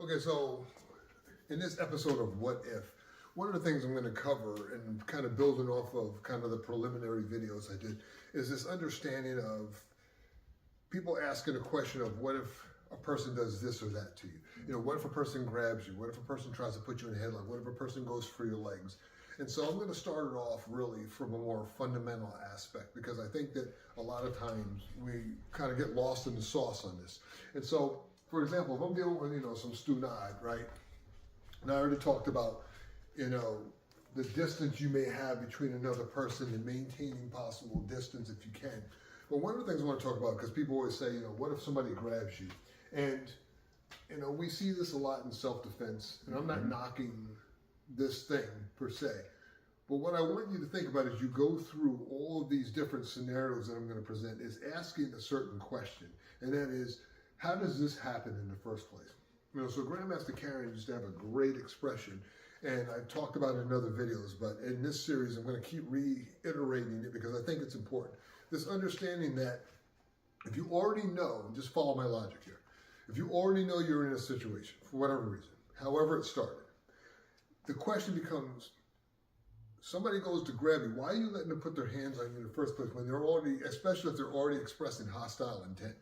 Okay, so in this episode of What If, one of the things I'm going to cover and kind of building off of kind of the preliminary videos I did is this understanding of people asking a question of what if a person does this or that to you? You know, what if a person grabs you? What if a person tries to put you in a headlock? What if a person goes for your legs? And so I'm going to start it off really from a more fundamental aspect because I think that a lot of times we kind of get lost in the sauce on this. And so, for example, if I'm dealing with, some stunad, right? And I already talked about, the distance you may have between another person and maintaining possible distance if you can. But one of the things I want to talk about, because people always say, what if somebody grabs you? And, we see this a lot in self-defense, and I'm not knocking this thing per se. But what I want you to think about as you go through all of these different scenarios that I'm going to present is asking a certain question. And that is, how does this happen in the first place? So Grandmaster Karen used to have a great expression, and I've talked about it in other videos, but in this series, I'm going to keep reiterating it because I think it's important. This understanding that if you already know, just follow my logic here, if you already know you're in a situation, for whatever reason, however it started, the question becomes, somebody goes to grab you, why are you letting them put their hands on you in the first place when they're already, especially if they're already expressing hostile intent?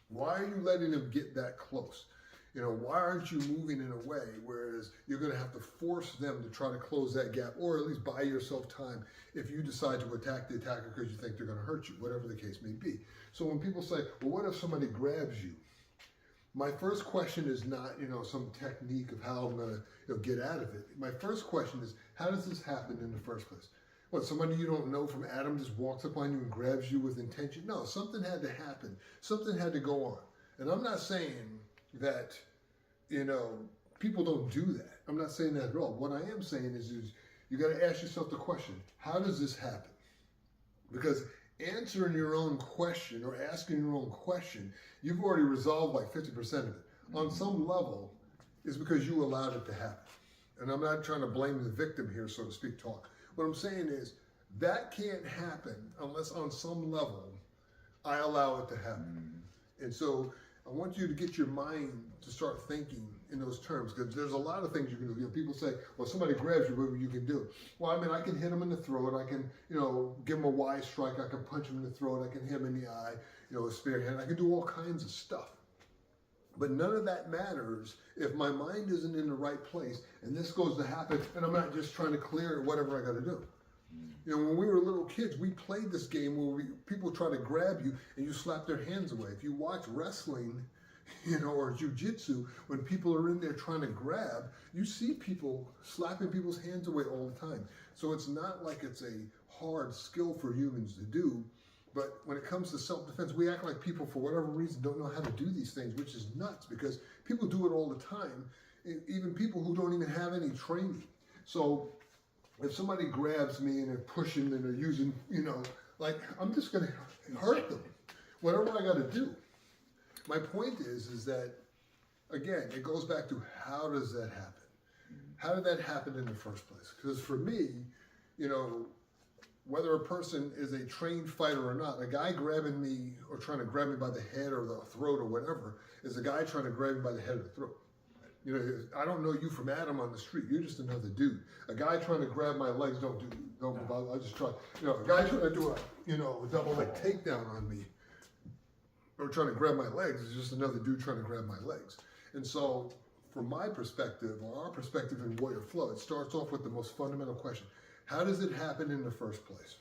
Why are you letting them get that close? Why aren't you moving in a way whereas you're going to have to force them to try to close that gap or at least buy yourself time if you decide to attack the attacker because you think they're going to hurt you, whatever the case may be. So when people say, well, what if somebody grabs you? My first question is not, some technique of how I'm going to get out of it. My first question is, how does this happen in the first place? What, somebody you don't know from Adam just walks up on you and grabs you with intention? No, something had to happen. Something had to go on. And I'm not saying that, people don't do that. I'm not saying that at all. What I am saying is you got to ask yourself the question, how does this happen? Because answering your own question or asking your own question, you've already resolved like 50% of it. On some level, is because you allowed it to happen. And I'm not trying to blame the victim here, so to speak, talk. What I'm saying is that can't happen unless on some level I allow it to happen. And so I want you to get your mind to start thinking in those terms because there's a lot of things you can do. People say, well, somebody grabs you, what you can do? Well, I can hit them in the throat. I can, give them a wide strike. I can punch them in the throat. I can hit them in the eye, a spear hand. I can do all kinds of stuff. But none of that matters if my mind isn't in the right place and this goes to happen and I'm not just trying to clear whatever I got to do. When we were little kids, we played this game where people try to grab you and you slap their hands away. If you watch wrestling, or jiu-jitsu, when people are in there trying to grab, you see people slapping people's hands away all the time. So it's not like it's a hard skill for humans to do. But when it comes to self-defense, we act like people, for whatever reason, don't know how to do these things, which is nuts because people do it all the time, even people who don't even have any training. So if somebody grabs me and they're pushing and they're using, I'm just going to hurt them, whatever I got to do. My point is that, again, it goes back to how does that happen? How did that happen in the first place? Because for me, whether a person is a trained fighter or not, a guy grabbing me or trying to grab me by the head or the throat or whatever is a guy trying to grab me by the head or the throat. I don't know you from Adam on the street. You're just another dude. A guy trying to grab my legs, don't bother. I'll just try. A guy trying to do a double leg takedown on me or trying to grab my legs is just another dude trying to grab my legs. And so from my perspective, or our perspective in Warrior Flow, it starts off with the most fundamental question. How does it happen in the first place?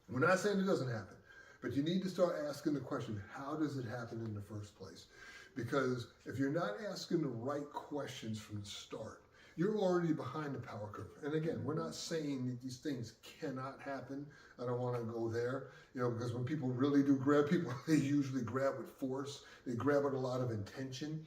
We're not saying it doesn't happen, but you need to start asking the question, how does it happen in the first place? Because if you're not asking the right questions from the start, you're already behind the power curve. And again, we're not saying that these things cannot happen. I don't want to go there, because when people really do grab people, they usually grab with force. They grab with a lot of intention.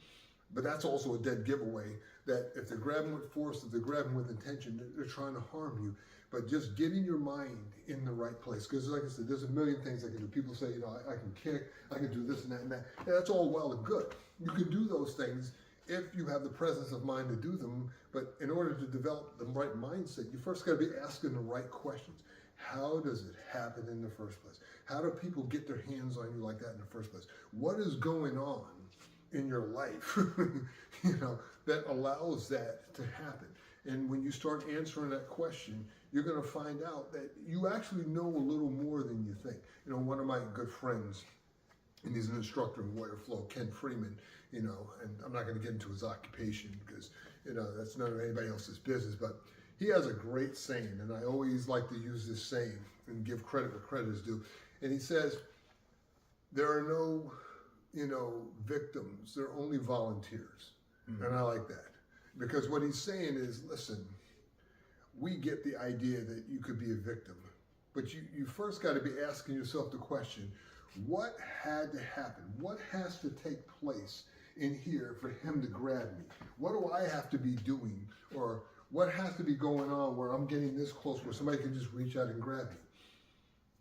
But that's also a dead giveaway that if they're grabbing with force, if they're grabbing with intention, they're trying to harm you. But just getting your mind in the right place. Because like I said, there's a million things I can do. People say, I can kick, I can do this and that and that. And that's all well and good. You can do those things if you have the presence of mind to do them. But in order to develop the right mindset, you first got to be asking the right questions. How does it happen in the first place? How do people get their hands on you like that in the first place? What is going on in your life, that allows that to happen. And when you start answering that question, you're going to find out that you actually know a little more than you think. One of my good friends, and he's an instructor in Warrior Flow, Ken Freeman, and I'm not going to get into his occupation because, that's none of anybody else's business, but he has a great saying, and I always like to use this saying and give credit where credit is due. And he says, there are no, victims, there are only volunteers. Mm-hmm. And I like that. Because what he's saying is, listen, we get the idea that you could be a victim, but you first got to be asking yourself the question, what had to happen? What has to take place in here for him to grab me? What do I have to be doing? Or what has to be going on where I'm getting this close where somebody can just reach out and grab me?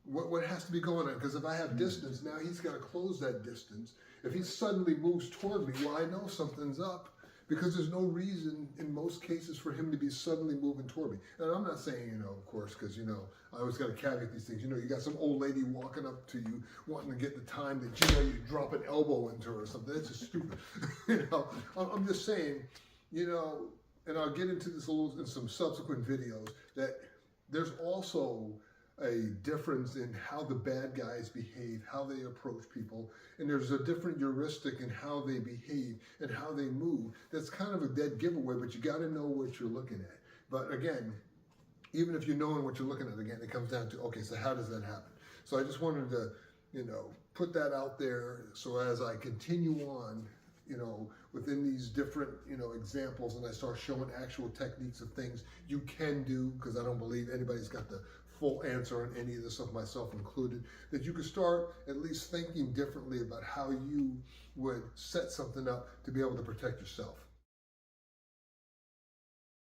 What has to be going on? Because if I have distance, now he's got to close that distance. If he suddenly moves toward me, well, I know something's up. Because there's no reason in most cases for him to be suddenly moving toward me. And I'm not saying, of course, because, I always got to caveat these things. You got some old lady walking up to you wanting to get the time that, you drop an elbow into her or something. That's just stupid. I'm just saying, and I'll get into this a little in some subsequent videos, that there's also a difference in how the bad guys behave, how they approach people, and there's a different heuristic in how they behave and how they move. That's kind of a dead giveaway, but you got to know what you're looking at. But again, even if you're knowing what you're looking at, again, it comes down to, okay, so how does that happen? So I just wanted to, put that out there so as I continue on, within these different, examples, and I start showing actual techniques of things you can do, because I don't believe anybody's got the full answer on any of this stuff, myself included, that you could start at least thinking differently about how you would set something up to be able to protect yourself.